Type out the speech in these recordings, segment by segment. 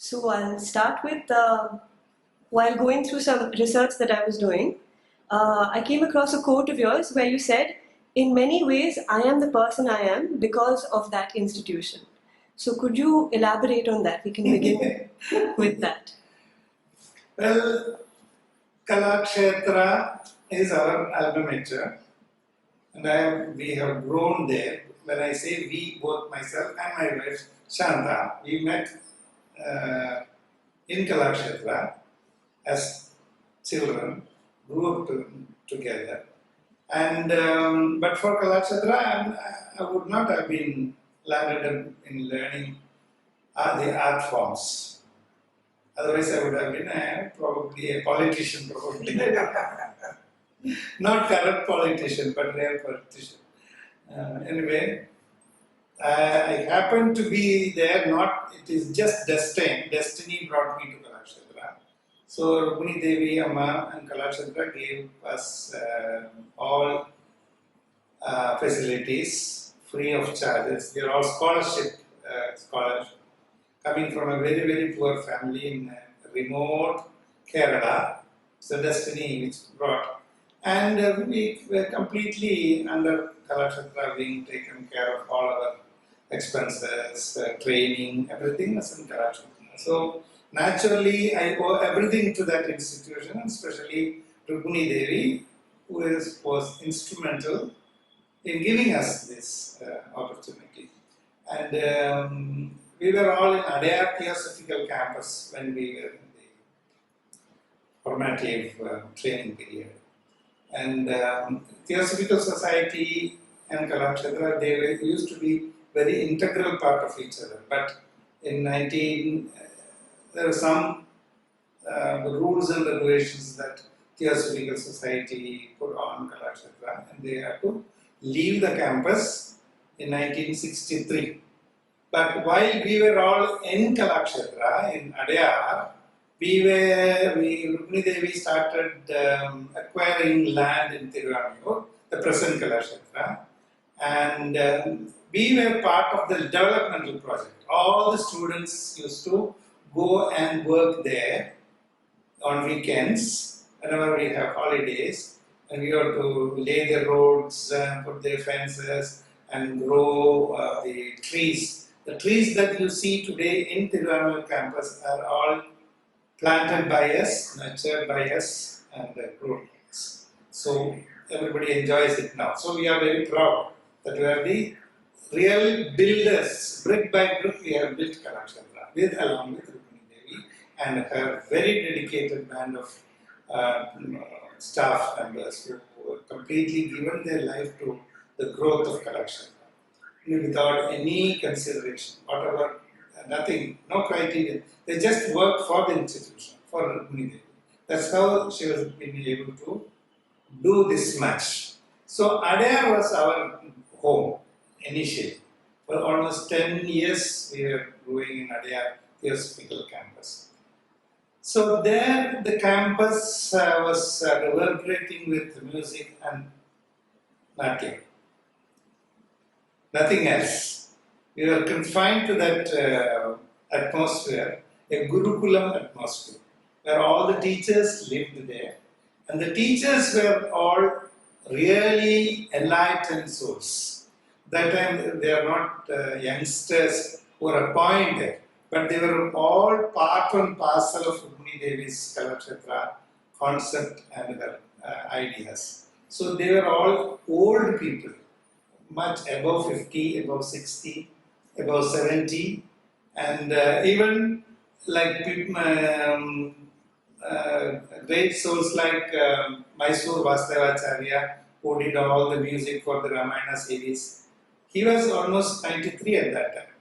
So I'll start with, while going through some research that I was doing, I came across a quote of yours where you said, "In many ways, I am the person I am because of that institution." So could you elaborate on that? We can begin with that. Well, Kalakshetra is our alma mater, and we have grown there. When I say we, both myself and my wife Shanta, we met in Kalakshetra as children, grew up together. And but for Kalakshetra, I would not have been landed in learning the art forms. Otherwise, I would have been probably a politician, probably. Not corrupt politician, but real politician. Anyway, I happened to be there, it is just destiny. Destiny brought me to Kalakshetra. So, Rukmini Devi, Amma and Kalakshetra gave us all facilities free of charges. They are all scholars, coming from a very, very poor family in remote Kerala. So, destiny which brought. And we were completely under Kalakshetra being taken care of all our expenses, training, everything was in Kalakshetra. So naturally, I owe everything to that institution, especially Rukmini Devi, who was instrumental in giving us this opportunity. And we were all in Adyar Theosophical Campus when we were in the formative training period. And Theosophical Society and Kalakshetra, they used to be very integral part of each other. But in there were some rules and regulations that Theosophical Society put on Kalakshetra, and they had to leave the campus in 1963. But while we were all in Kalakshetra, in Adyar, Rukmini Devi started acquiring land in Tiruvannur, the present Kalakshetra, and we were part of the developmental project. All the students used to go and work there on weekends, whenever we have holidays, and we have to lay the roads, put the fences, and grow the trees. The trees that you see today in Tiruvannur campus are all planted by us, nurtured by us, and grown by us. So everybody enjoys it now. So we are very proud that we are the real builders. Brick by brick, we have built Kalakshetra along with Rukmini Devi and her very dedicated band of staff members who have completely given their life to the growth of Kalakshetra without any consideration, whatever, nothing, no criteria. They just work for the institution, for Rukmini Devi. That's how she was been able to do this much. So Adyar was our home initially. For almost 10 years we were growing in Adyar Theosophical Campus. So there the campus was reverberating with music and natyam. Nothing else. We were confined to that atmosphere, a Gurukulam atmosphere, where all the teachers lived there. And the teachers were all really enlightened souls. That time they are not youngsters who were appointed, but they were all part and parcel of Rukmini Devi's Kalakshetra concept and her ideas. So they were all old people, much above 50, above 60, above 70, and even like great souls like Mysore Vasudevacharya, who did all the music for the Ramayana series. He was almost 93 at that time.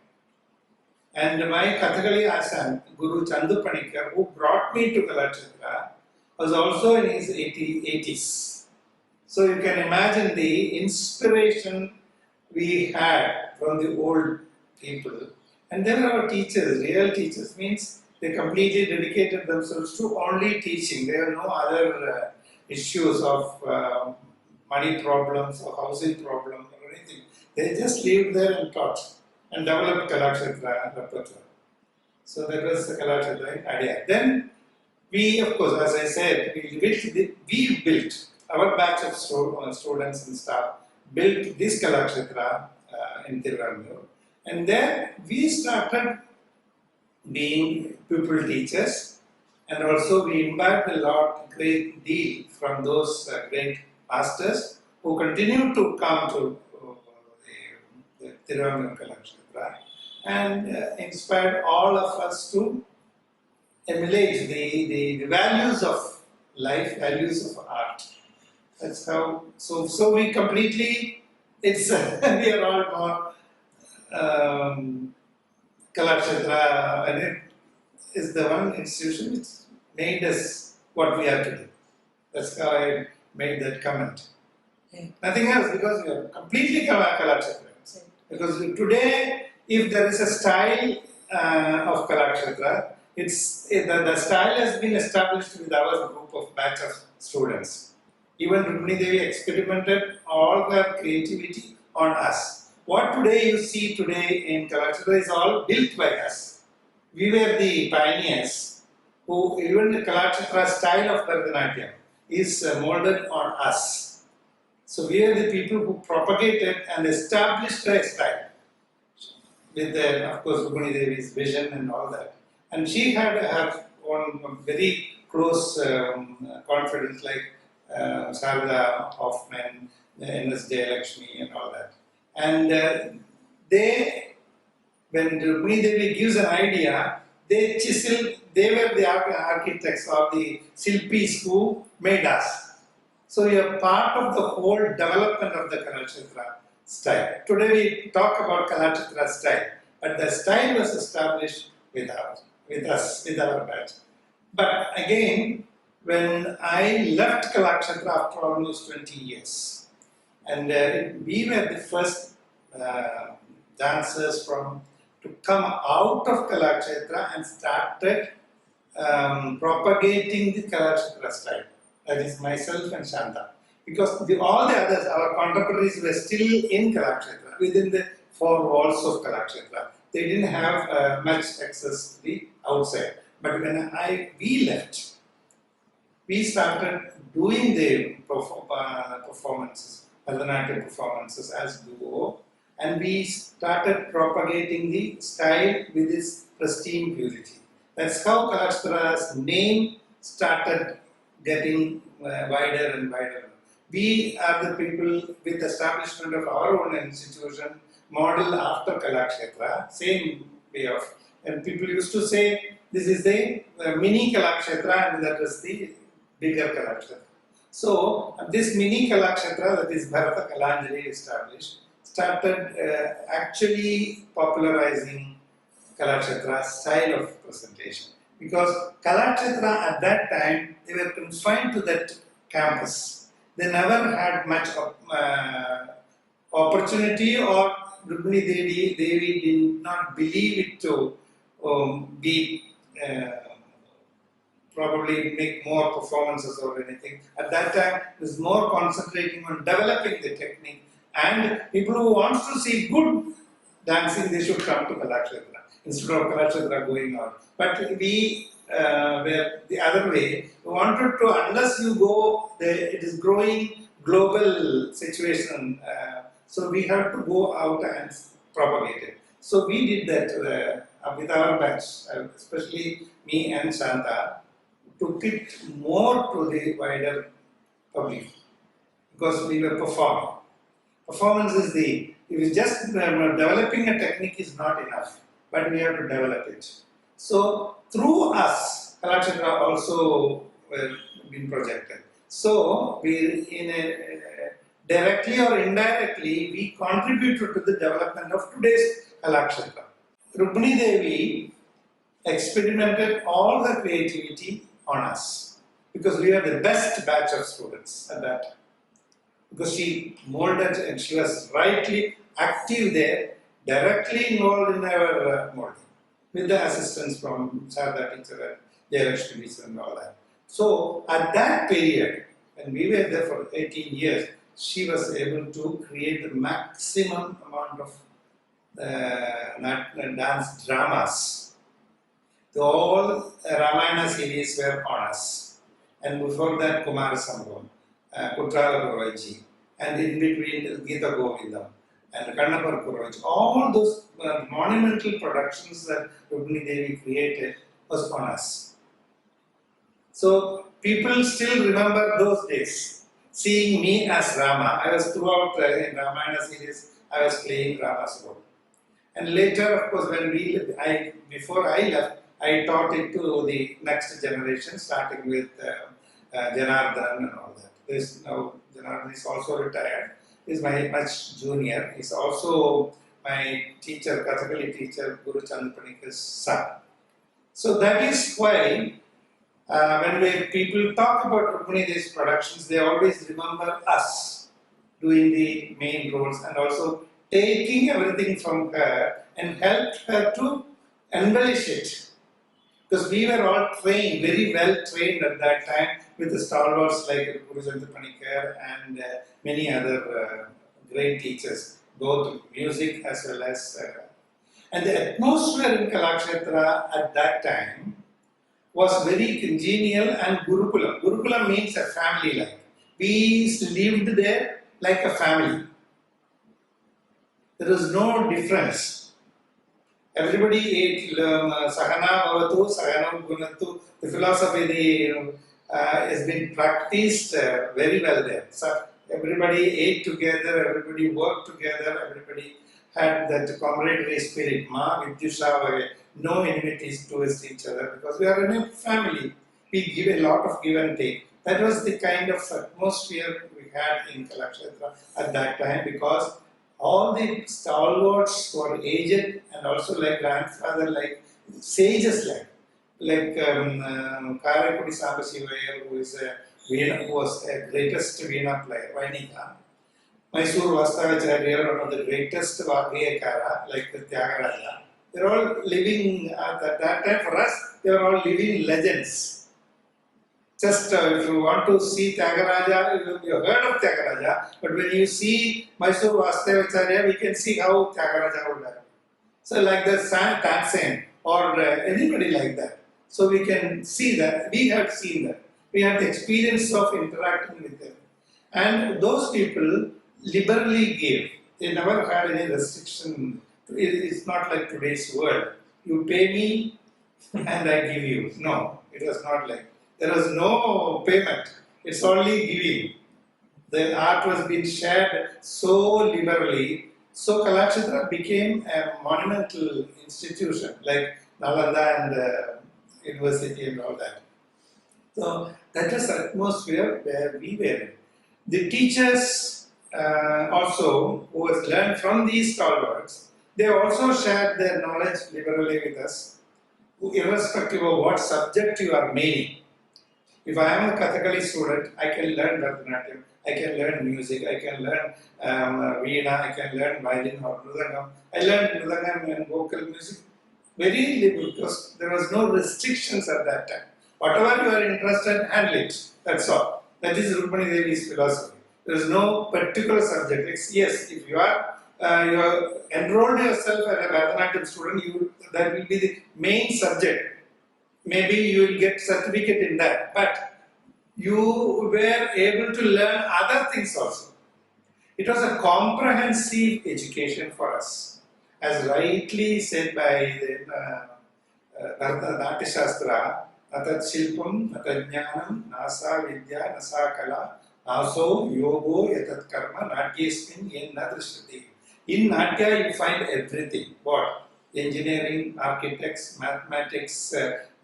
And my Kathakali Ashan, Guru Chandu Panikar, who brought me to Kalakshetra, was also in his 80s. So you can imagine the inspiration we had from the old people. And then our teachers, real teachers, means they completely dedicated themselves to only teaching. There are no other issues of money problems or housing problems or anything. They just lived there and taught and developed Kalakshetra repertoire. So that was the Kalakshetra idea. Then we, of course, as I said, we built our batch of students and staff built this Kalakshetra in Tiruvallur, and then we started being pupil teachers, and also we imbibed a great deal from those great masters who continue to come to the Tiruvallur Kalakshetra and inspired all of us to emulate the values of life, values of art. That's how. So we completely. It's we are all more Kalakshetra, and it is the one institution which made us what we are today. That's how I made that comment. Yeah. Nothing else, because we are completely Kalakshetra. Because today, if there is a style of Kalakshetra, the style has been established with our group of batch of students. Even Rukmini Devi experimented all her creativity on us. What today you see today in Kalakshetra is all built by us. We were the pioneers who, even the Kalakshetra style of Bharatanatyam is molded on us. So we are the people who propagated and established a style with, of course, Rukmini Devi's vision and all that. And she had one very close confidence, like Sarada Hoffman, N.S. Jayalakshmi and all that. And when Rukmini Devi gives an idea, they chisel, they were the architects or the Silpis who made us. So you are part of the whole development of the Kalakshetra style. Today we talk about Kalakshetra style, but the style was established with us, with our batch. But again, when I left Kalakshetra after almost 20 years, and we were the first dancers to come out of Kalakshetra and started propagating the Kalakshetra style. That is myself and Shanta. Because all the others, our contemporaries, were still in Kalakshetra, within the four walls of Kalakshetra. They didn't have much access to the outside. But when we left, we started doing the performances, Bharatanatyam performances as duo, and we started propagating the style with its pristine purity. That's how Kalakshetra's name started getting wider and wider. We are the people with establishment of our own institution, model after Kalakshetra, same way of, and people used to say, this is the mini Kalakshetra and that is the bigger Kalakshetra. So, this mini Kalakshetra, that is Bharata Kalanjali established, started actually popularizing Kalakshetra style of presentation. Because Kalakshetra at that time, they were confined to that campus. They never had much opportunity, or Rukmini Devi did not believe it to be probably make more performances or anything. At that time, it was more concentrating on developing the technique, and people who want to see good dancing, they should come to Kalakshetra instead of Kalakshetra going out. But we were the other way. We wanted to, unless you go, it is growing global situation. So we have to go out and propagate it. So we did that with our batch, especially me and Shanta, took it more to the wider public because we were performing. Performance is if it's just developing a technique is not enough, but we have to develop it. So through us, Kalakshetra also been projected. So we directly or indirectly, we contributed to the development of today's Kalakshetra. Rukmini Devi experimented all the creativity on us because we were the best batch of students at that time. Because she molded and she was rightly active there, directly involved in our molding, with the assistance from Sarada teacher and Jayalakshmi teacher and all that. So at that period, when we were there for 18 years, she was able to create the maximum amount of dance dramas All Ramayana series were on us. And before that, Kumar Sambhavam, Kutrala Purvaji, and in between Gita Govindam and Kannapar Purvaji. All those monumental productions that Rukmini Devi created was on us. So people still remember those days, seeing me as Rama. I was throughout in Ramayana series, I was playing Rama's role. And later, of course, before I left, I taught it to the next generation, starting with Janardhan and all that. Now Janardhan is also retired. He's my much junior. He's also my teacher, Kathakali teacher, Guru Chandrapanika's son. So that is why when people talk about Rukmini Devi's productions, they always remember us doing the main roles and also taking everything from her and helped her to embellish it. Because we were all trained, very well trained at that time with the stalwarts like Guru Chandra Panikar and many other great teachers, both music as well as. And the atmosphere in Kalakshetra at that time was very congenial and Gurukula. Gurukula means a family life. We lived there like a family. There was no difference. Everybody ate Sahana Bhavatu, Sahana Gunatu. The philosophy has been practiced very well there. So everybody ate together, everybody worked together, everybody had that camaraderie spirit. Ma Vidyusha, no enmities towards each other because we are in a family. We give a lot of give and take. That was the kind of atmosphere we had in Kalakshetra at that time because all the stalwarts were aged and also like grandfather, like sages, like Karakudi Sambasivaya, who was a greatest Veena player, Vainika. Mysore Vastavacharya, one of the greatest Vagayakara, like the Tyagaraja. They're all living at that time for us. They were all living legends. Just if you want to see Tyagaraja, you have heard of Tyagaraja, but when you see Mysore Vastavacharya, we can see how Tyagaraja would have. So like the Tansen or anybody like that. So we can see that. We have seen that. We have the experience of interacting with them. And those people liberally gave. They never had any restriction. It's not like today's world. You pay me and I give you. No, it was not like. There was no payment. It's only giving. The art was being shared so liberally. So Kalakshetra became a monumental institution like Nalanda and university and all that. So that was the atmosphere where we were in. The teachers also, who has learned from these stalwarts, they also shared their knowledge liberally with us, irrespective of what subject you are meaning. If I am a Kathakali student, I can learn Bharatanatyam, I can learn music, I can learn Veena, I can learn violin or Mridangam. I learned Mridangam and vocal music very liberal because there was no restrictions at that time. Whatever you are interested, handle it. That's all. That is Rukmini Devi's philosophy. There is no particular subject. Yes, if you are enrolled yourself as a Bharatanatyam student, that will be the main subject. Maybe you will get certificate in that, but you were able to learn other things also. It was a comprehensive education for us, as rightly said by the Natya Shastra, Natat Shilpam, Natajnanam, Nasa Vidya, Nasa Kala, Naso Yogo Yatat Karma, Natyasmin Yen Nadrishriti. In Natya you find everything. What? Engineering, architects, mathematics,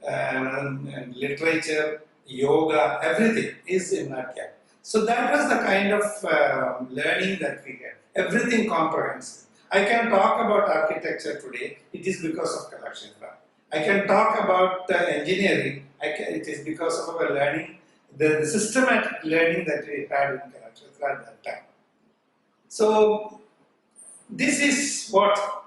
and literature, yoga, everything is in Natya. So that was the kind of learning that we had. Everything comprehensive. I can talk about architecture today, it is because of Kalakshetra. I can talk about engineering, it is because of our learning, the systematic learning that we had in Kalakshetra at that time. So this is what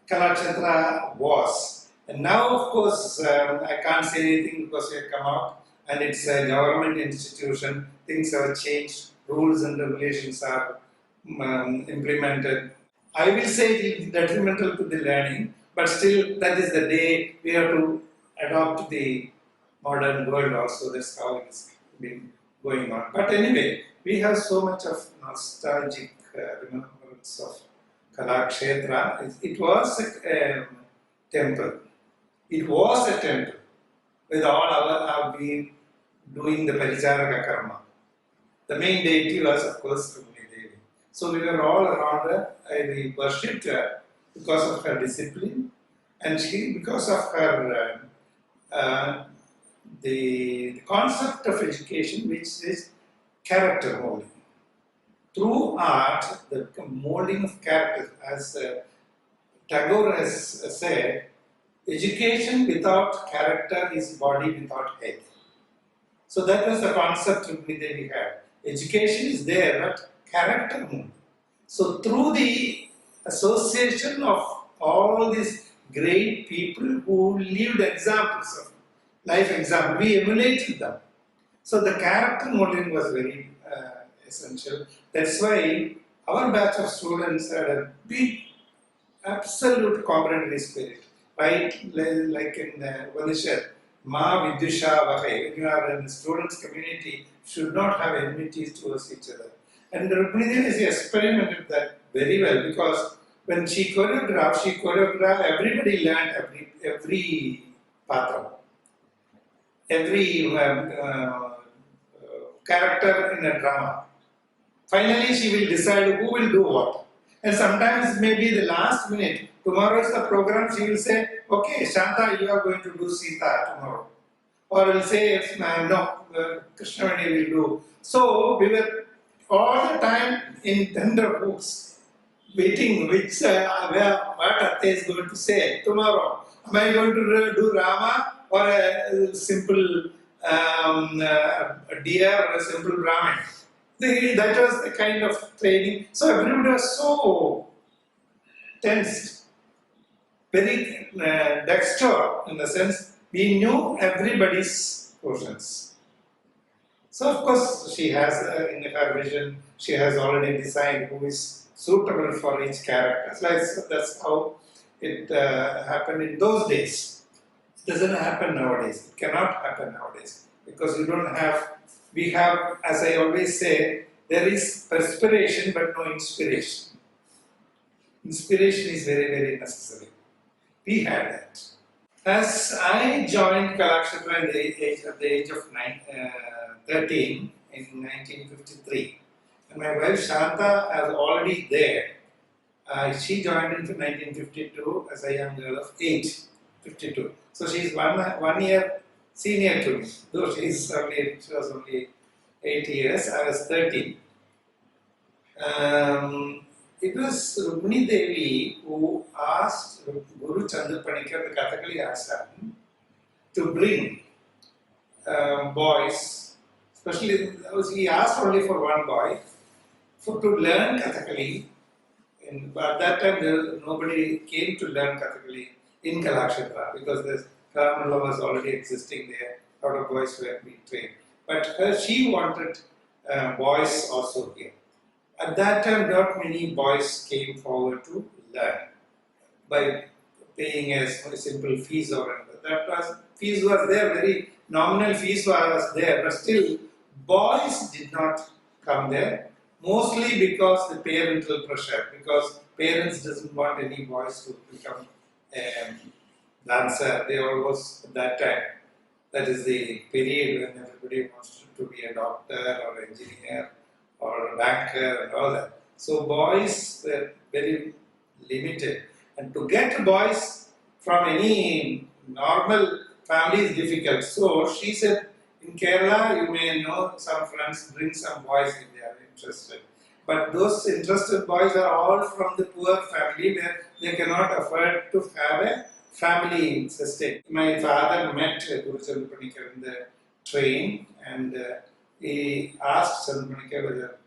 Kalakshetra was. And now, of course, I can't say anything because we have come out and it's a government institution. Things have changed, rules and regulations are implemented. I will say it is detrimental to the learning, but still, that is the day we have to adopt the modern world also. That's how it's been going on. But anyway, we have so much of nostalgic remembrance of Kalakshetra. It was a temple. It was a temple with all our have been doing the Paricharaka karma. The main deity was, of course, Rukmini Devi. So we were all around her. We worshipped her because of her discipline, and she, because of her the concept of education, which is character molding. Through art, the molding of character, as Tagore has said, education without character is body without head. So that was the concept Rukmini Devi had. Education is there, but character molding. So through the association of all these great people who lived examples of life example, we emulated them. So the character modeling was very essential. That's why our batch of students had a big, absolute camaraderie spirit. Right, like in Upanishad, Ma Vidusha Vahe, when you are in the students' community, should not have enmities towards each other. And Rukmini Devi experimented that very well, because when she choreographed, everybody learned every patra, every character in a drama. Finally, she will decide who will do what. And sometimes, maybe the last minute, tomorrow is the program, she will say, okay, Shanta, you are going to do Sita tomorrow. Or will say, no, Krishnavani will do. So, we were all the time in tender hooks, waiting what Atte is going to say tomorrow. Am I going to do Rama or a simple deer or a simple Brahmin? That was the kind of training. So everybody was so tense, very dexter in the sense we knew everybody's portions. So of course she has in her vision, she has already designed who is suitable for each character. So that's how it happened in those days. It doesn't happen nowadays. It cannot happen nowadays because we have, as I always say, there is perspiration but no inspiration. Inspiration is very, very necessary. We had that. As I joined Kalakshetra at the age of 13 in 1953, and my wife Shanta was already there. She joined in 1952 as a young girl of 52. So she is one year senior to me, though she was only 8 years, I was 13. It was Rukmini Devi who asked Guru Chandrapanikar, the Kathakali Asam, to bring boys, especially he asked only for one boy, to learn Kathakali. At that time, nobody came to learn Kathakali in Kalakshetra because the Kalamala was already existing there. A lot of boys were being trained. But she wanted boys also here. At that time, not many boys came forward to learn by paying a simple fees or whatever. Fees was there, very nominal fees was there, but still boys did not come there. Mostly because the parental pressure, because parents doesn't want any boys to become dancer. They always at that time. That is the period when everybody wants to be a doctor or engineer or a banker and all that. So boys were very limited, and to get boys from any normal family is difficult. So she said, in Kerala, you may know some friends bring some boys if they are interested. But those interested boys are all from the poor family where they cannot afford to have a family sustain. My father met Guru Chandrapanikar in the train, and he asked Chandrapanikar whether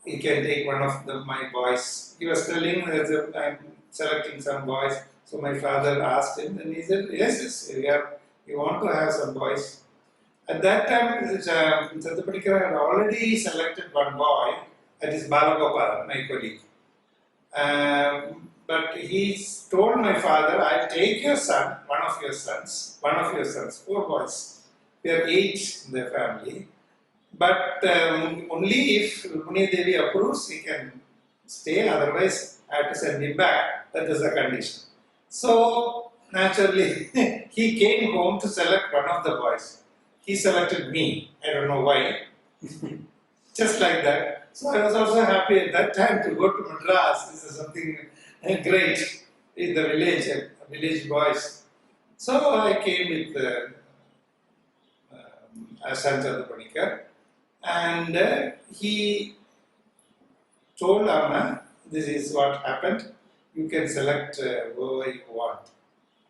he can take one of my boys. He was telling that I'm selecting some boys. So my father asked him, and he said, yes, we want to have some boys. At that time, Chandrapanikar had already selected one boy, that is Balagopal, my colleague. But he told my father, I'll take your son, one of your sons, 4 boys. There are 8 in the family. But only if Rukmini Devi approves, he can stay, otherwise, I have to send him back. That is the condition. So, naturally, he came home to select one of the boys. He selected me. I don't know why. Just like that. So, I was also happy at that time to go to Madras. This is something great in the village, village boys. So, I came with Asan Chandrapanikar. And he told Amma, this is what happened, you can select whoever you want.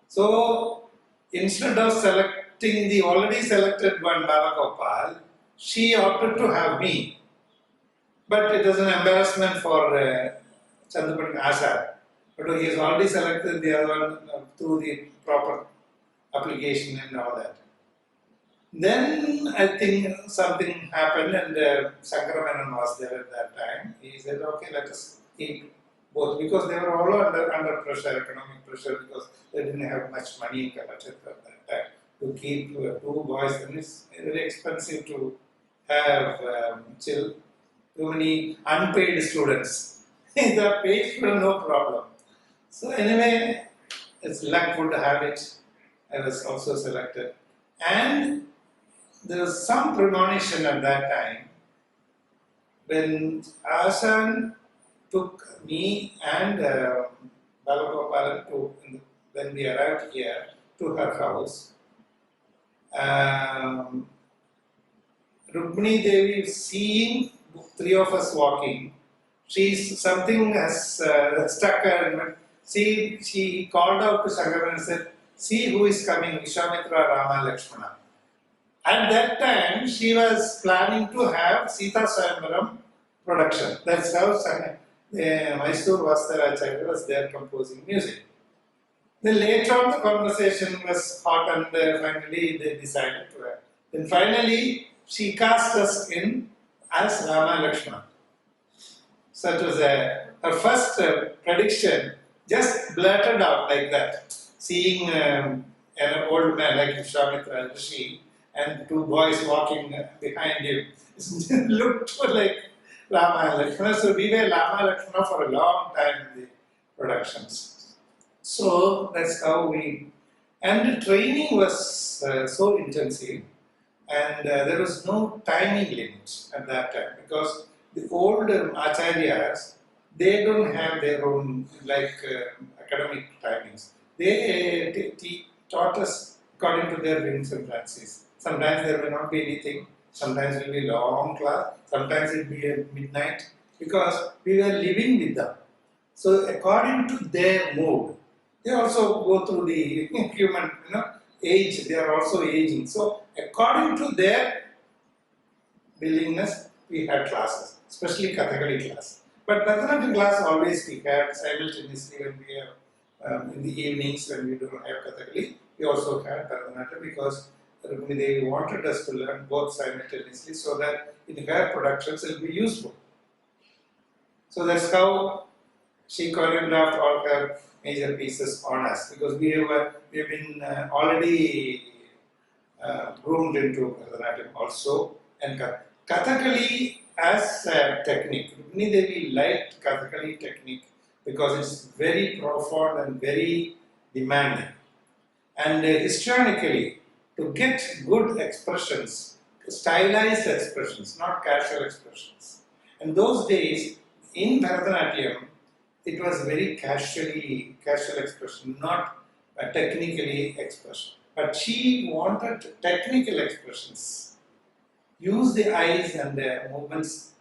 So, instead of selecting the already selected one, Balagopal, she opted to have me. But it was an embarrassment for Chandrapanik Asha. But he has already selected the other one through the proper application and all that. Then I think something happened and Sankaramanan was there at that time. He said, okay, let us keep both because they were all under pressure, economic pressure, because they didn't have much money in Kalakshetra at that time. To keep 2 boys, and it's very expensive to have too many unpaid students. The paid student, no problem. So anyway, it's luck would have it. I was also selected. And there was some premonition at that time when Asan took me and Balagopalan when we arrived here to her house. Rukmini Devi, seeing 3 of us walking, something has struck her. She called out to Shankaran and said, see who is coming, Vishwamitra, Rama, Lakshmana. At that time, she was planning to have Sita Swayamvaram production. That's how Mysore Vastaracharya was there composing music. Then later on, the conversation was hot, and finally they decided to have. Then finally, she cast us in as Rama Lakshmana. So it was her first prediction, just blurted out like that. Seeing an old man like Vishwamitra Rishi and 2 boys walking behind him, it looked like Rama and Lakshmana. So we were Rama Lakshmana for a long time in the productions. So that's how we. And the training was so intensive, and there was no timing limit at that time because the old acharyas, they don't have their own academic timings. They taught us according to their whims and fancies. Sometimes there may not be anything, sometimes it will be long class, sometimes it will be at midnight, because we were living with them. So according to their mood, they also go through the human age, they are also aging. So according to their willingness, we had classes, especially Kathakali class. But Bharatanatyam class always we had simultaneously when we have in the evenings when we don't have Kathakali, we also had Bharatanatyam because Rukmini Devi wanted us to learn both simultaneously so that in her productions it will be useful. So that's how she choreographed all her major pieces on us because we have been already groomed into Bharatanatyam also. And Kathakali as a technique, Rukmini Devi liked Kathakali technique because it's very profound and very demanding. And historically, to get good expressions, stylized expressions, not casual expressions. And those days, in Bharatanatyam, it was very casual expression, not technically expression. But she wanted technical expressions. Use the eyes and the movements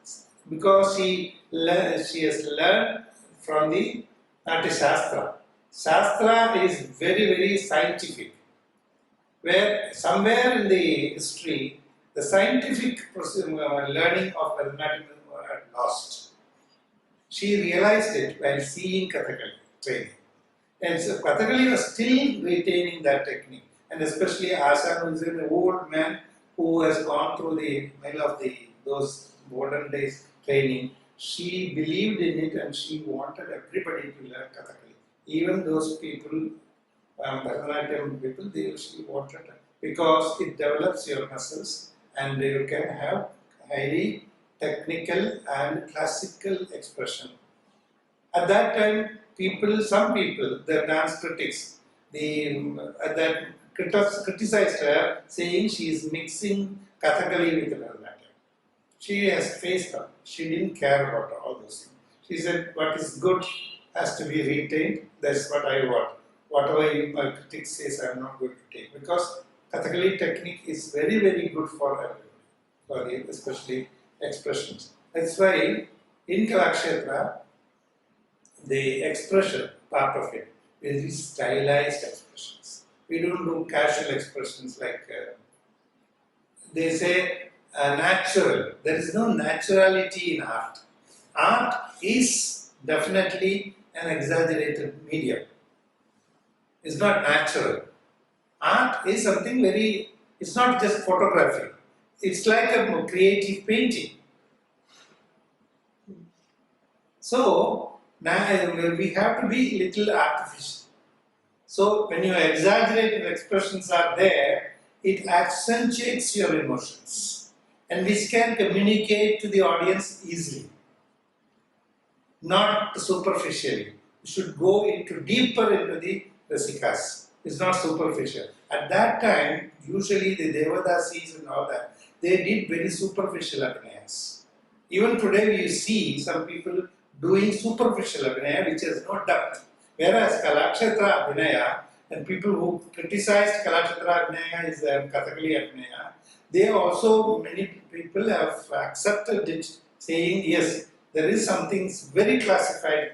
because she has learned from the Natya Shastra. Shastra is very, very scientific. Where somewhere in the history, the scientific learning of Bharatanatyam was lost. She realized it while seeing Kathakali training. And so Kathakali was still retaining that technique. And especially Ashan, who is an old man who has gone through the middle of those modern days training, she believed in it and she wanted everybody to learn Kathakali. Even those people, Bharatanatyam people, she wanted it because it develops your muscles and you can have highly technical and classical expression. At that time, some people, the dance critics, that criticized her, saying she is mixing Kathakali with Bharatanatyam. She has faced up. She didn't care about all those things. She said, what is good has to be retained. That's what I want. Whatever my critic says, I'm not going to take. Because Kathakali technique is very, very good for everybody, especially expressions. That's why in Kalakshetra, the expression part of it is stylized expressions. We don't do casual expressions like they say natural. There is no naturality in art. Art is definitely an exaggerated medium. It's not natural. Art is something very, it's not just photography. It's like a creative painting. So, now we have to be little artificial. So, when your exaggerated expressions are there, it accentuates your emotions and which can communicate to the audience easily, not superficially. You should go deeper into the rasikas. It's not superficial. At that time, usually the Devadasis and all that, they did very superficial abhinayas. Even today, you see some people doing superficial abhinaya which has no depth. Whereas Kalakshetra abhinaya, and people who criticized Kalakshetra abhinaya is Kathakali abhinaya, many people have accepted it, saying yes, there is something very classified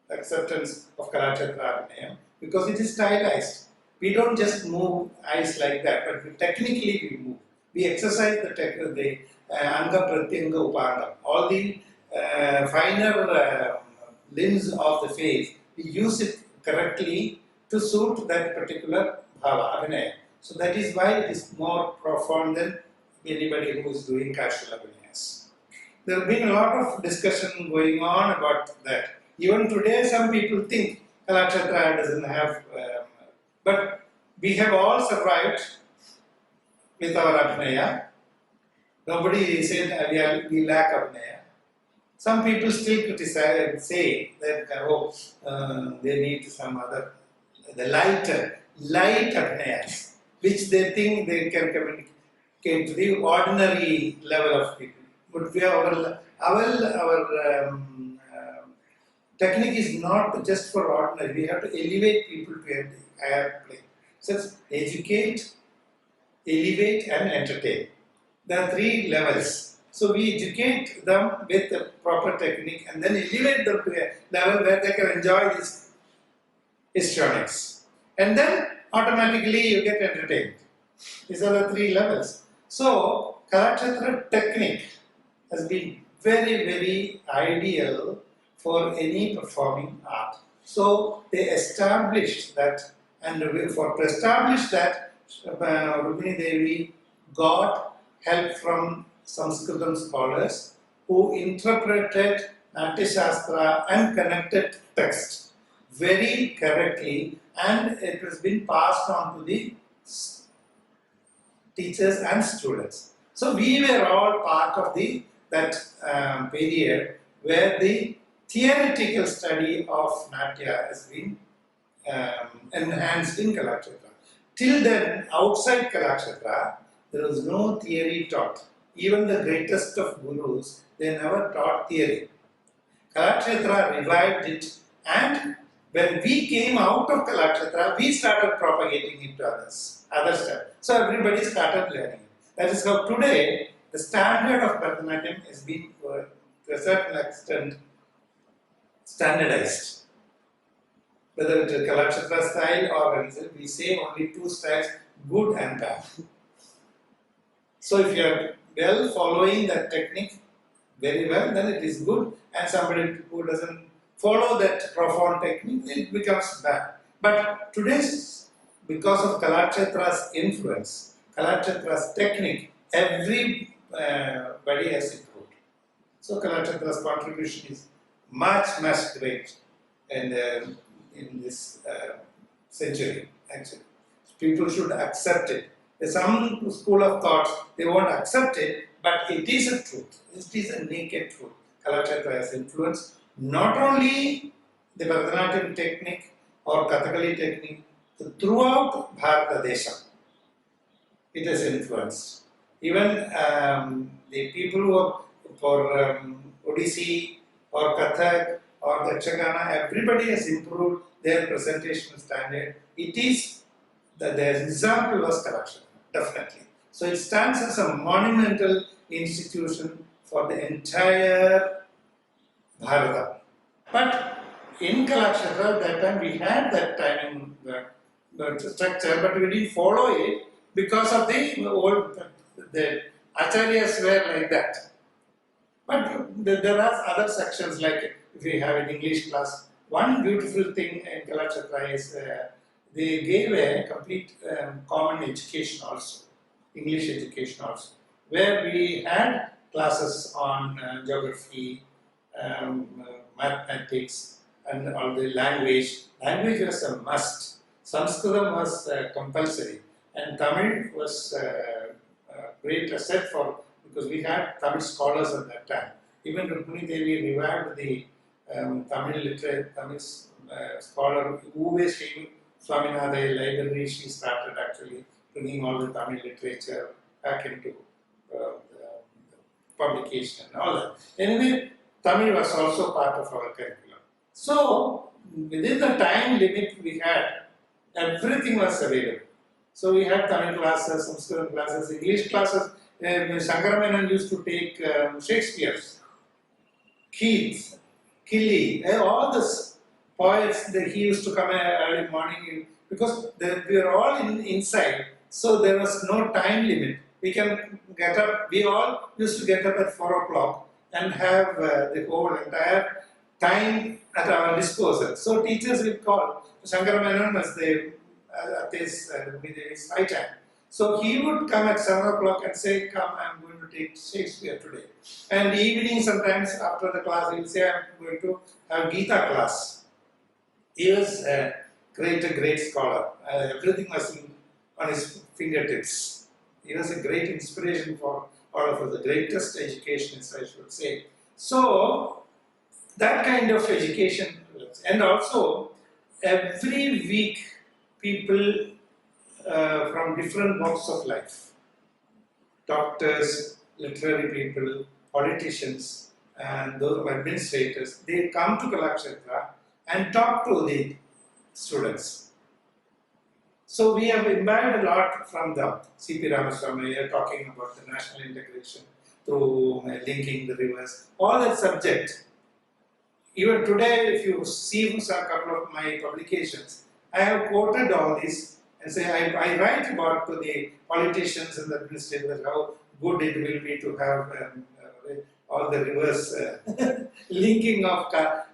acceptance of Kalakshetra abhinaya because it is stylized. We don't just move eyes like that, but technically we move. We exercise the Anga Pratyanga Upanga, all the finer limbs of the face. We use it correctly to suit that particular bhava, abhinaya. So that is why it is more profound than anybody who is doing casual abhinayas. There have been a lot of discussion going on about that. Even today, some people think Kalakshetra doesn't have, but we have all survived with our abhinaya. Nobody said we lack abhinaya. Some people still criticize and say that they need some other, the light abhinayas, which they think they can communicate to the ordinary level of people. But our technique is not just for ordinary. We have to elevate people to a higher plane. So it's educate, elevate, and entertain. There are three levels. So we educate them with the proper technique and then elevate them to a level where they can enjoy this histrionics. And then automatically you get entertained. These are the three levels. So Kalakshetra technique has been very, very ideal for any performing art. So they established that, and to establish that, Rukmini Devi got help from Sanskritam scholars who interpreted Natya Shastra and connected text very correctly, and it has been passed on to the teachers and students. So we were all part of that period where the theoretical study of Natya has been enhanced in Kalakshetra. Till then, outside Kalakshetra, there was no theory taught. Even the greatest of gurus, they never taught theory. Kalakshetra revived it, and when we came out of Kalakshetra, we started propagating it to other stuff. So everybody started learning it. That is how today the standard of Bharatanatyam has been, to a certain extent, standardized. Whether it is Kalakshetra style or we say only two styles, good and bad. So if you are well following that technique very well, then it is good, and somebody who doesn't follow that profound technique, it becomes bad. But today's, because of Kalakshetra's influence, Kalakshetra's technique, everybody has improved. So Kalakshetra's contribution is much, much great in this century, actually. People should accept it. There's some school of thoughts, they won't accept it, but it is a truth. It is a naked truth. Kalakshetra has influenced not only the Bharatanatyam technique or Kathakali technique, throughout Bharatadesha. It has influenced. Even the people who are for Odissi or Kathak or Dakshagana, everybody has improved their presentation standard. It is the example was Kalakshetra, definitely. So it stands as a monumental institution for the entire Bharata. But in Kalakshetra, that time we had that timing the structure, but we didn't follow it because of the acharyas were like that. But there are other sections, like if we have an English class. One beautiful thing in Kalakshetra is they gave a complete common education also, English education also, where we had classes on geography, mathematics, and all the language. Language was a must. Sanskritam was compulsory, and Tamil was a great asset for, because we had Tamil scholars at that time. Even Rukmini Devi revived the Tamil scholar Uve Swaminathan library. She started actually bringing all the Tamil literature back into the publication and all that. Anyway, Tamil was also part of our curriculum. So, within the time limit we had, everything was available. So, we had Tamil classes, Sanskrit classes, English classes. Shankaramanan used to take Shakespeare's, Keats, Killy, all these poets that he used to come early morning because we were all inside, so there was no time limit. We can get up, we all used to get up at 4 o'clock and have the whole entire time at our disposal. So teachers will call. Shankara Menon was at his high time. So he would come at 7 o'clock and say, come, I'm going to take Shakespeare today. And evening sometimes after the class, he will say, I'm going to have Gita class. He was a great scholar. Everything was on his fingertips. He was a great inspiration for all of us, the greatest educationist, I should say. So, that kind of education, and also every week people from different walks of life, doctors, literary people, politicians, and those administrators, they come to Kalakshetra and talk to the students. So we have imbibed a lot from the C.P. Ramaswamy talking about the national integration through linking the rivers, all that subject. Even today, if you see a couple of my publications, I have quoted all this and say I write about to the politicians and the administrators how good it will be to have all the rivers linking of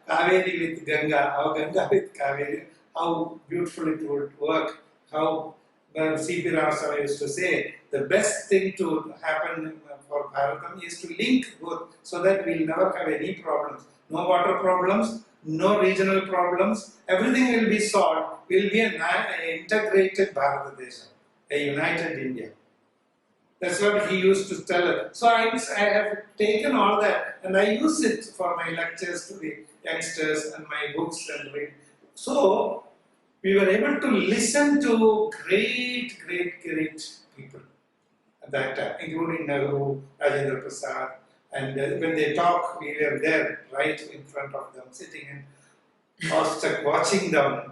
Kaveri with Ganga, how Ganga with Kaveri, how beautiful it would work, how C.P. Ramaswamy used to say the best thing to happen for Bharatam is to link both so that we will never have any problems. No water problems, no regional problems, everything will be solved. Will be an integrated Bharatadesha, a united India. That's what he used to tell us. So I have taken all that and I use it for my lectures to the youngsters and my books and read. So we were able to listen to great people at that time, including Nehru, Rajendra Prasad. And when they talk, we were there right in front of them, sitting and awestruck, watching them.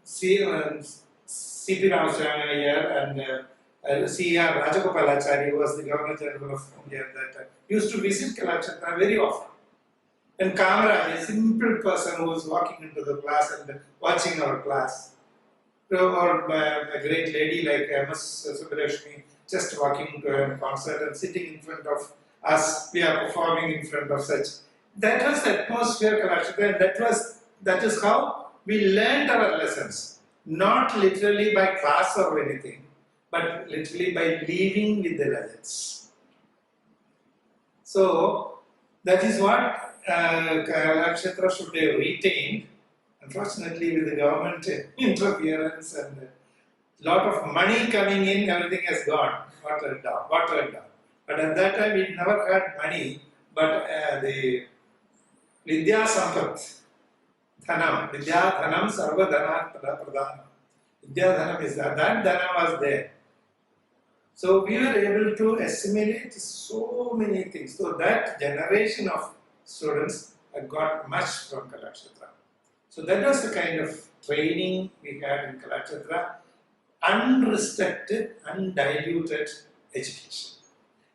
C.P. Ramaswamy here and C.R. Rajagopalachari, who was the Governor General of India at that time, used to visit Kalakshetra very often. And Kamaraj, a simple person who was walking into the class and watching our class, or a great lady like M.S. Subbalakshmi, just walking to a concert and sitting in front of us, we are performing in front of such. That was the atmosphere Kalakshetra, and that is how we learned our lessons. Not literally by class or anything, but literally by living with the legends. So that is what Kalakshetra should have retained. Unfortunately, with the government interference and a lot of money coming in, everything has gone, watered down, watered down. But at that time, we never had money, but the Vidya Sampat, Dhanam, Vidya Dhanam Sarva Dhanat Pradhanam. Vidya Dhanam is that Dhanam was there. So we were able to assimilate so many things. So that generation of students got much from Kalakshetra. So that was the kind of training we had in Kalakshetra, unrestricted, undiluted education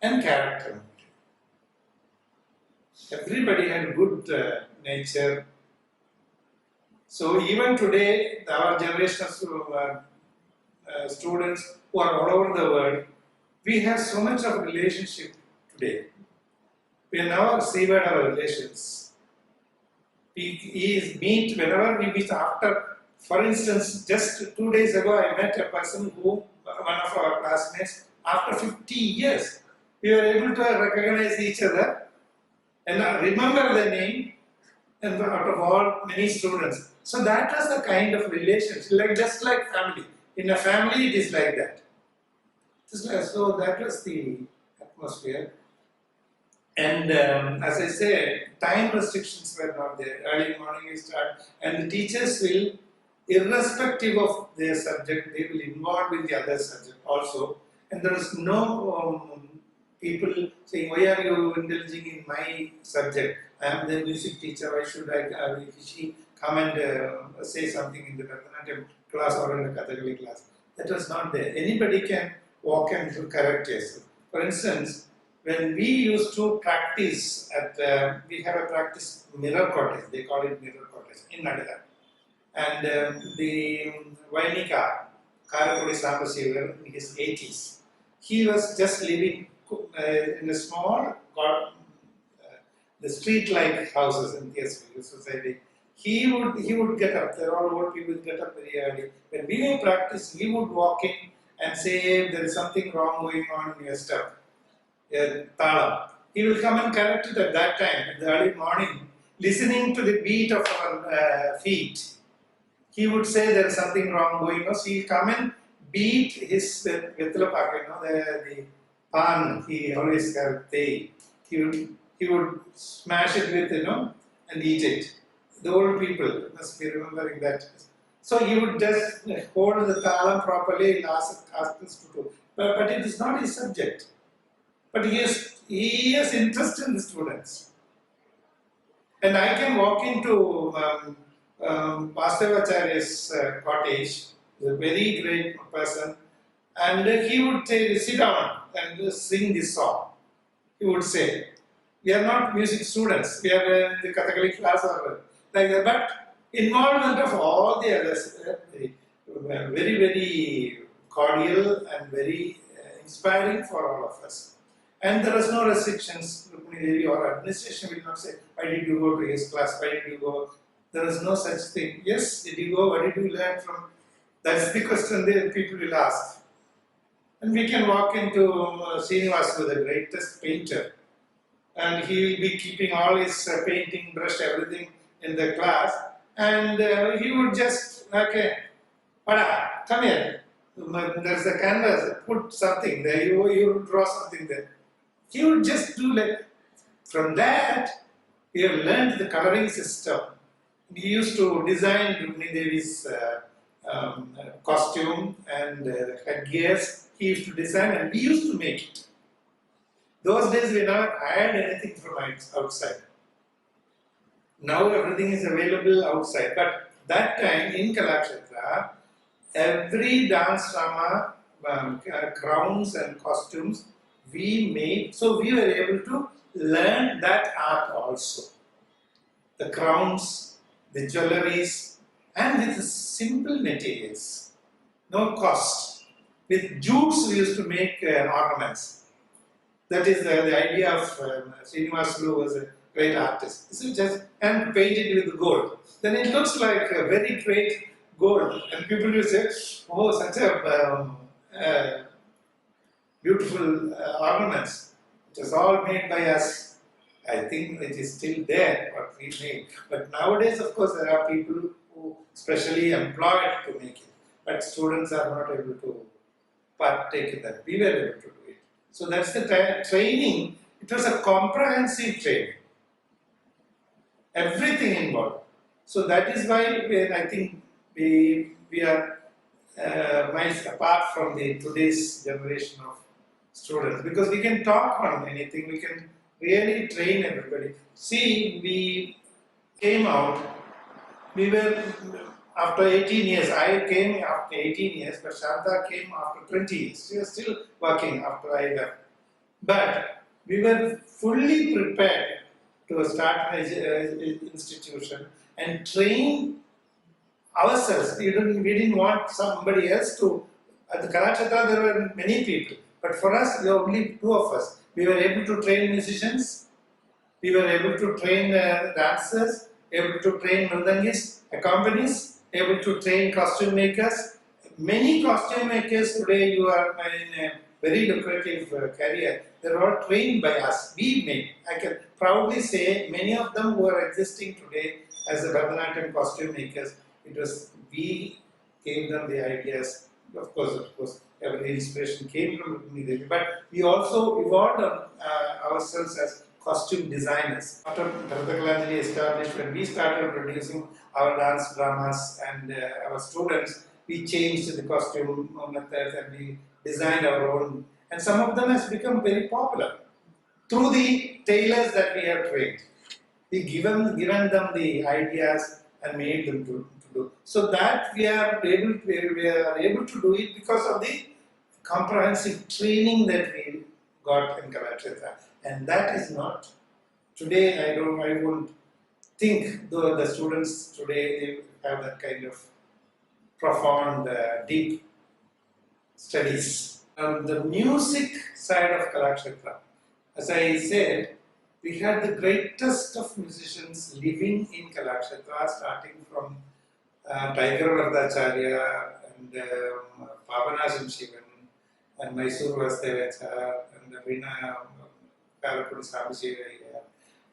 and character. Everybody had good nature. So even today, our generation of students who are all over the world, we have so much of relationship today. We are now severed our relations. We meet whenever we meet after. For instance, just 2 days ago, I met a person who, one of our classmates, after 50 years, we were able to recognize each other and remember the name and out of all many students. So that was the kind of relationship, like just like family. In a family, it is like that. So that was the atmosphere. And as I said, time restrictions were not there. Early morning we start, and the teachers will, irrespective of their subject, they will involve with the other subject also. And there is no people saying, "Why are you indulging in my subject? I am the music teacher. Why should she come and say something in the Bharatanatyam class or in the Kathakali class?" That was not there. Anybody can walk and correct yourself. For instance, when we used to practice at, we have a practice mirror cottage, they call it mirror cottage in Nadala. And the Vainika, Karakuri Sambasivar, in his 80s, he was just living in a small, the street-like houses in the society. He would get up, there are old people get up very early. When we were practicing, he would walk in and say, there is something wrong going on in your step. Talam. He will come and correct it at that time, in the early morning, listening to the beat of our feet. He would say there is something wrong going on. So he'll come and beat his Vitlapak, the pan, he always had the, he would smash it with, and eat it. The old people must be remembering that. So he would just hold the talam properly and ask us to do. But it is not his subject. But he has interest in the students. And I can walk into Vastavacharya's cottage, a very great person, and he would say, "Sit down and sing this song." He would say, "We are not music students, we are in the Kathakali class or like that." But involvement of all the others, very, very cordial and very inspiring for all of us. And there is no restrictions. Or administration will not say, "Why did you go to his class? Why did you go?" There is no such thing. Yes, did you go? What did you learn from? That's the question that people will ask. And we can walk into Srinivasu, the greatest painter, and he will be keeping all his painting brush, everything in the class, and he would just, "Okay, Pada, come here. There's a canvas, put something there, you draw something there." He would just do like, from that, we have learned the coloring system. We used to design Rukmini Devi's costume and headgears. He used to design and we used to make it. Those days we never hired anything from outside. Now everything is available outside. But that time in Kalakshetra, every dance drama, crowns and costumes, we made, so we were able to learn that art also. The crowns, the jewelries, and with simple materials, no cost. With jutes, we used to make ornaments. That is the idea of Srinivasu was a great artist. This is just, and painted with gold. Then it looks like a very great gold, and people will say, "Oh, such a beautiful ornaments." It was all made by us. I think it is still there, what we made. But nowadays, of course, there are people who specially employed to make it. But students are not able to partake in that. We were able to do it. So that's the training. It was a comprehensive training. Everything involved. So that is why I think we are miles apart from the today's generation of students, because we can talk on anything, we can really train everybody. See, we came out, we were after 18 years, I came after 18 years, but Shanta came after 20 years. She was still working after I left. But we were fully prepared to start an institution and train ourselves. We didn't want somebody else to. At the Kalakshetra, there were many people, but for us, there were only two of us. We were able to train musicians, we were able to train dancers, able to train mridangists, accompanists, able to train costume makers. Many costume makers today, you are in a very lucrative career. They're all trained by us. We made. I can proudly say many of them who are existing today as the Bharatanatyam costume makers. It was we gave them the ideas. Of course, every inspiration came from Neerja, but we also evolved ourselves as costume designers. After Bharatakalajali established, when we started producing our dance dramas and our students, we changed the costume methods and we designed our own. And some of them has become very popular through the tailors that we have trained. We given them the ideas and made them to do. So that we are able to do it because of the comprehensive training that we got in Kalakshetra. And that is not today. I won't think though the students today they have that kind of profound, deep studies. The music side of Kalakshetra, as I said, we had the greatest of musicians living in Kalakshetra, starting from Tiger Vardacharya and Pavanasam Shivan and Mysore Vastavecha and Veena Kalakudu Sambhashivaya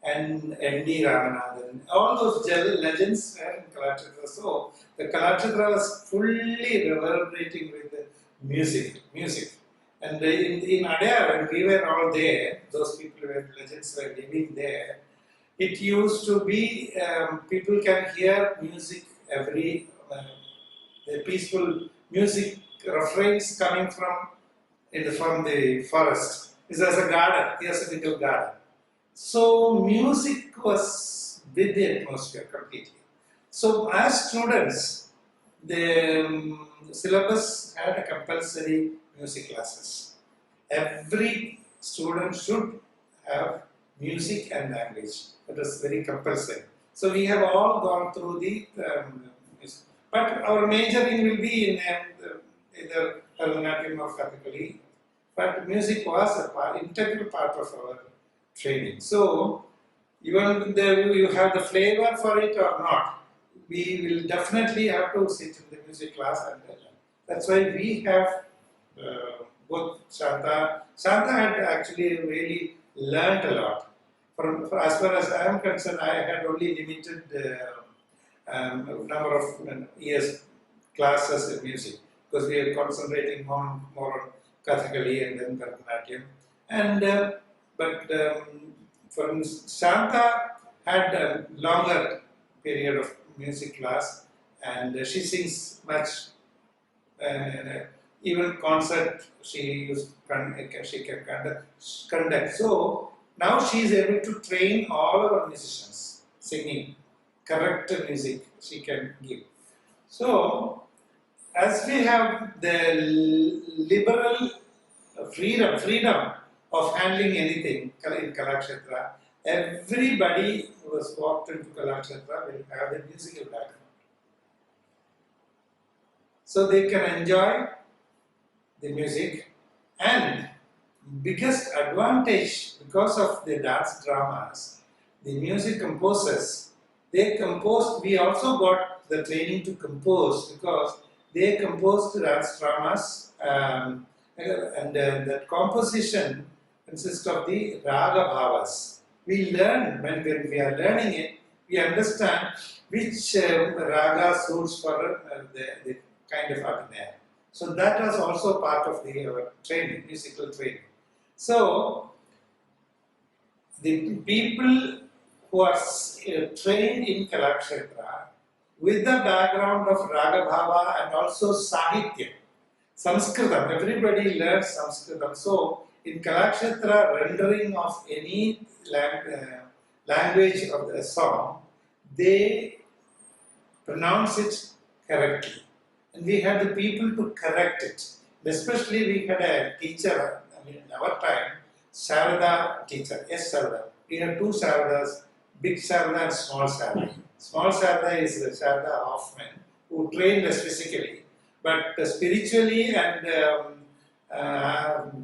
and M.D. Ramanathan. All those legends were in Kalakshetra. So the Kalakshetra was fully reverberating with the music. And in Adyar, when we were all there, those people were legends were living there. It used to be people can hear music every the peaceful music refrains coming from the forest. It's as a garden, theosophical garden. So music was with the atmosphere completely. So as students, the syllabus had a compulsory music classes. Every student should have music and language. It was very compulsory. So we have all gone through the music. But our majoring will be in either Bharatanatyam or Kathakali. But music was an integral part of our training. So even though you have the flavor for it or not, we will definitely have to sit in the music class and learn. That's why we have both Shanta. Shanta had actually really learned a lot. As far as I am concerned, I had only limited number of years classes in music because we are concentrating more on Kathakali and then Bharatanatyam. And for Shanta had a longer period of music class, and she sings much. Even concert she can conduct. So now she is able to train all our musicians singing correct music she can give. So as we have the liberal freedom of handling anything in Kalakshetra, everybody who has walked into Kalakshetra will have a musical background. So they can enjoy the music, and biggest advantage because of the dance dramas, the music composers, they composed, we also got the training to compose because they composed dance dramas and that composition consists of the raga bhavas. We learn, when we are learning it, we understand which raga suits for the kind of abhinaya. So that was also part of the training, musical training. So the people who are trained in Kalakshetra with the background of raga bhava and also sahitya, Sanskritam, everybody learns Sanskritam. So, in Kalakshetra, rendering of any language of the song, they pronounce it correctly. And we had the people to correct it. Especially, we had a teacher, in our time, Sarada teacher, yes, Sarada. We had two Saradas, big Sarada and small Sarada. Small Sarada is the Sarada Hoffman, who trained us physically. But spiritually and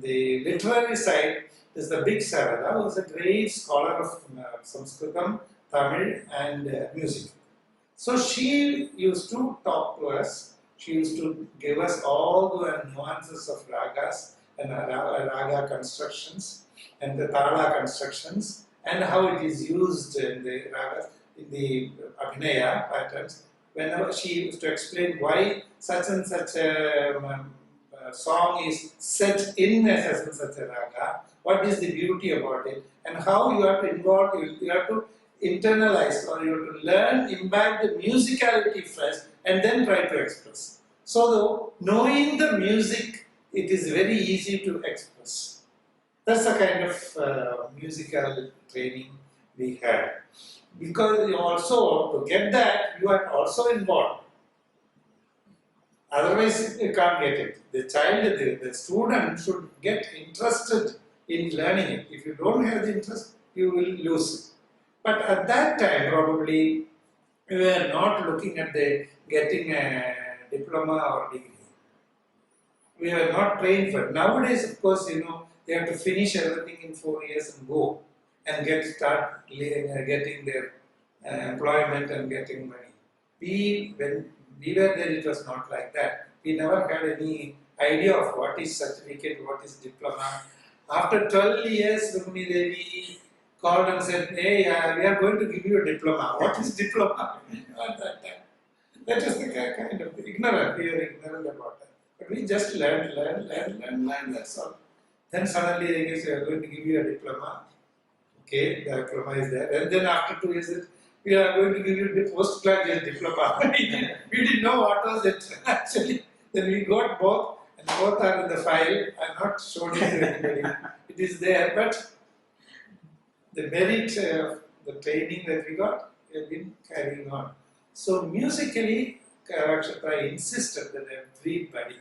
the literary side is the big Sarada, who was a great scholar of Sanskritam, Tamil, and music. So she used to talk to us. She used to give us all the nuances of ragas and raga constructions and the tala constructions and how it is used in the ragas, in the abhinaya patterns. Whenever she used to explain why such and such a song is set in a such and such a raga, what is the beauty about it, and how you have to involve, you have to internalize or you have to learn, imbibe the musicality first and then try to express. So, knowing the music, it is very easy to express. That's the kind of musical training we had. Because you also, to get that, you are also involved. Otherwise, you can't get it. The child, the student should get interested in learning it. If you don't have the interest, you will lose it. But at that time, probably, we were not looking at the getting a diploma or degree. We were not trained for it. Nowadays, of course, they have to finish everything in 4 years and go and start getting their employment and getting money. When we were there, it was not like that. We never had any idea of what is certificate, what is diploma. After 12 years, Rukmini Devi called and said, hey, we are going to give you a diploma. What is diploma? At that time. That is the kind of ignorant. We are ignorant about that. But we just learn, that's all. Then suddenly they say, we are going to give you a diploma. Okay, the diploma is there. And then after 2 years, we are going to give you the postgraduate diploma. we didn't know what was it actually. Then we got both, and both are in the file. I'm not showing it to anybody. It is there, but the merit of the training that we got, we have been carrying on. So musically, Kalakshetra insisted that everybody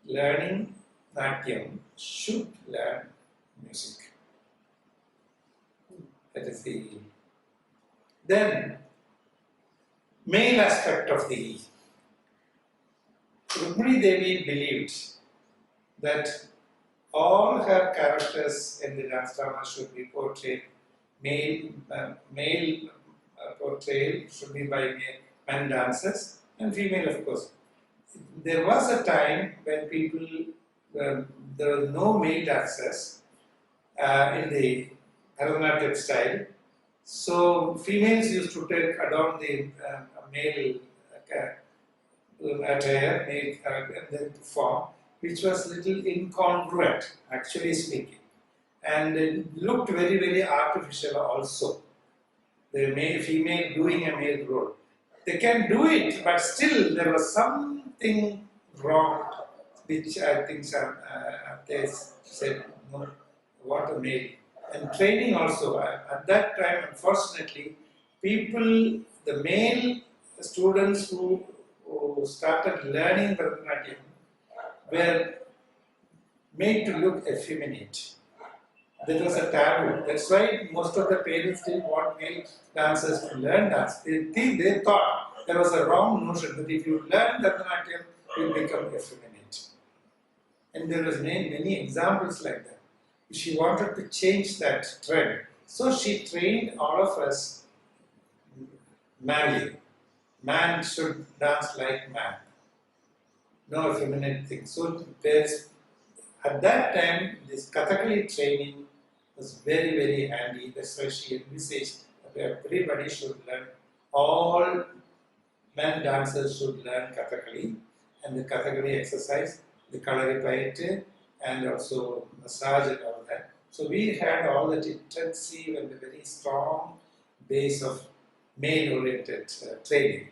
learning Natyam should learn music. That is the then male aspect of the Rukmini Devi believed that all her characters in the dance drama should be portrayed, male portrayal should be by men dancers and female, of course. There was a time when people, there were no male dancers in the Bharatanatyam style. So females used to adorn the male attire, male and then perform, which was little incongruent, actually speaking, and it looked very, very artificial also. The female doing a male role. They can do it, but still there was something wrong, which I think they said, no, what a male. And training also, at that time, unfortunately, the male students who started learning Bharatanatyam were made to look effeminate. That was a taboo. That's why most of the parents didn't want male dancers to learn dance. They thought there was a wrong notion that if you learn Bharatanatyam, you become effeminate. And there was many examples like that. She wanted to change that trend. So she trained all of us manly. Man should dance like man. No effeminate thing. So there's At that time, this Kathakali training was very, very handy. That's why she envisaged that everybody should learn, all men dancers should learn Kathakali, and the Kathakali exercise, the Kalaripayattu, and also massage and all that. So we had all that intensive and a very strong base of male-oriented training.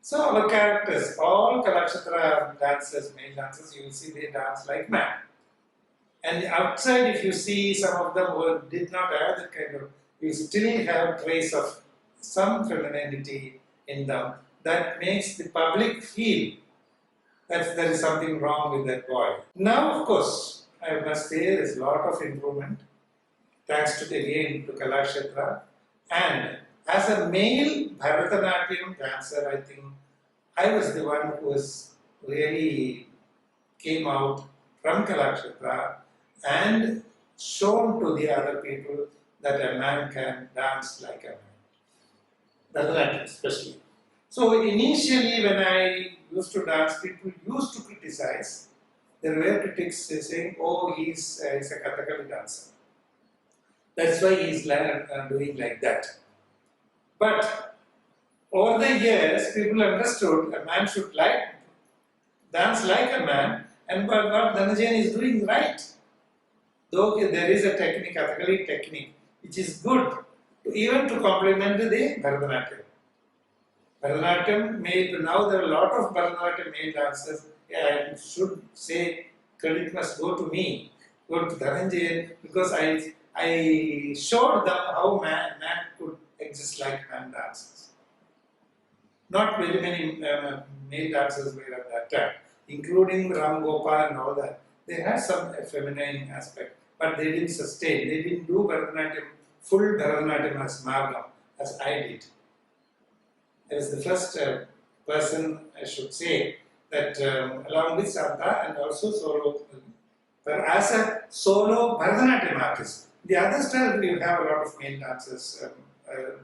So our characters, all Kalakshetra dancers, male dancers, you will see they dance like man. And outside, if you see some of them who did not have that kind of, you still have trace of some femininity in them that makes the public feel that there is something wrong with that boy. Now, of course, I must say there is a lot of improvement thanks to again to Kalakshetra. And as a male Bharatanatyam dancer, I think I was the one who was really came out from Kalakshetra and shown to the other people that a man can dance like a man. Bharatanatyam especially. So initially when I used to dance, people used to criticize. There were critics saying, oh, he's a Kathakali dancer. That's why he's doing like that. But over the years, people understood a man should dance like a man, and what Dhananjayan is doing right. Though there is a technique, Kathakali technique, which is good, even to complement the Bharatanatyam. Bharatanatyam male, now there are a lot of Bharatanatyam male dancers. I should say credit must go to me, go to Dhananjayan, because I showed them how man could exist like man dancers. Not very many male dancers were at that time, including Ram Gopal and all that. They had some feminine aspect, but they didn't sustain. They didn't do Bharatanatyam, full Bharatanatyam as Margam, as I did. I was the first person, I should say, that along with Santa and also solo, but as a solo Bharatanatyam artist. The other style, we have a lot of male dancers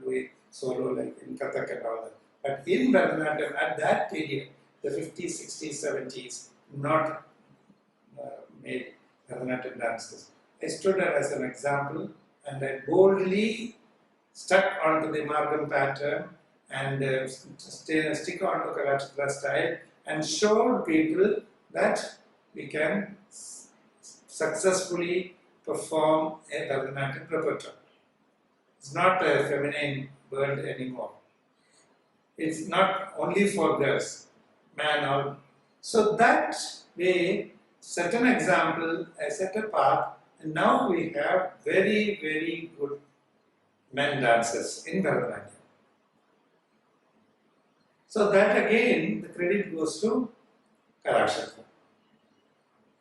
doing solo, like in Kathak and all that. But in Bharatanatyam, at that period, the 50s, 60s, 70s, not male Bharatanatyam dancers. I stood as an example and I boldly stuck onto the Margam pattern and stick on to Kalakshetra style and showed people that we can successfully perform a Bharatanatyam repertoire. It's not a feminine world anymore. It's not only for girls, man or. So that way set an example, set a path, and now we have very, very good men dancers in Bharatanatyam. So that again, the credit goes to Kalakshetra.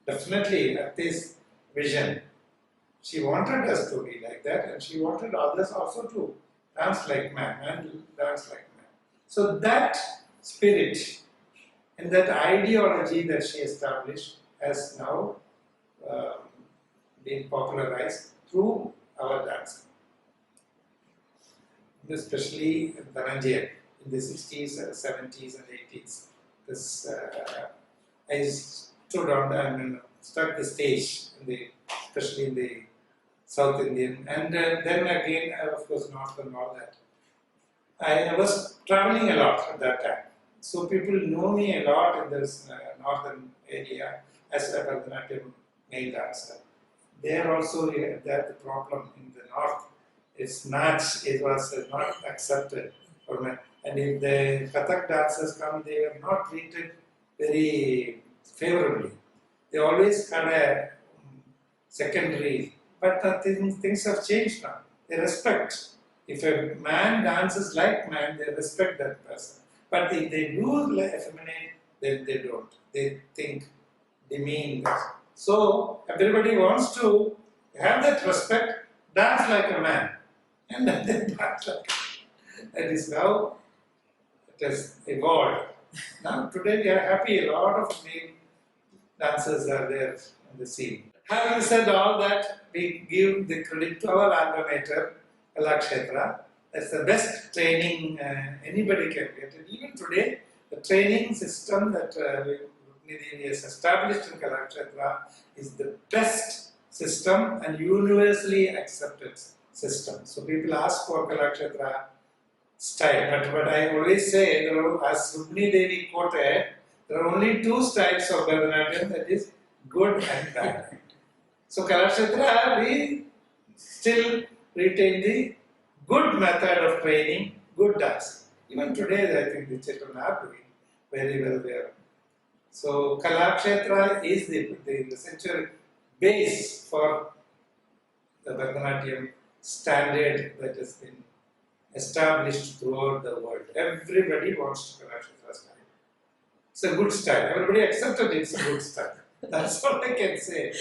Definitely, at this vision, she wanted us to be like that, and she wanted others also to dance like man and dance like man. So that spirit and that ideology that she established has now been popularized through our dancing. Especially Dhananjayan in the 60s, 70s and 80s. This, I stood on and struck the stage, especially in the South Indian, and then again, of course, North and all that. I was traveling a lot at that time. So people know me a lot in this northern area as a Bharatanatyam male dancer. There also, the problem in the north is match, it was not accepted for men. And if the Kathak dancers come, they are not treated very favorably. They always had a secondary, but things have changed now. They respect. If a man dances like man, they respect that person. But if they do effeminate, then they don't. They think, demean. So everybody wants to have that respect, dance like a man, and then they dance like a man. That is how it has evolved. Now today we are happy, a lot of male dancers are there on the scene. Having said all that, we give the credit to our alma Kalakshetra. That's the best training anybody can get. And even today, the training system that we Rukmini Devi has established in Kalakshetra is the best system and universally accepted system. So people ask for Kalakshetra style, but I always say, as Rukmini Devi quoted, there are only two styles of Bharatanatyam, that is good and bad. So Kalakshetra, we still retain the good method of training, good dance. Even today, I think the children are doing very well there. So Kalakshetra is the essential base for the Bharatanatyam standard that has been established throughout the world. Everybody wants to Kalakshetra style. It's a good style. Everybody accepted it's a good style. That's all I can say.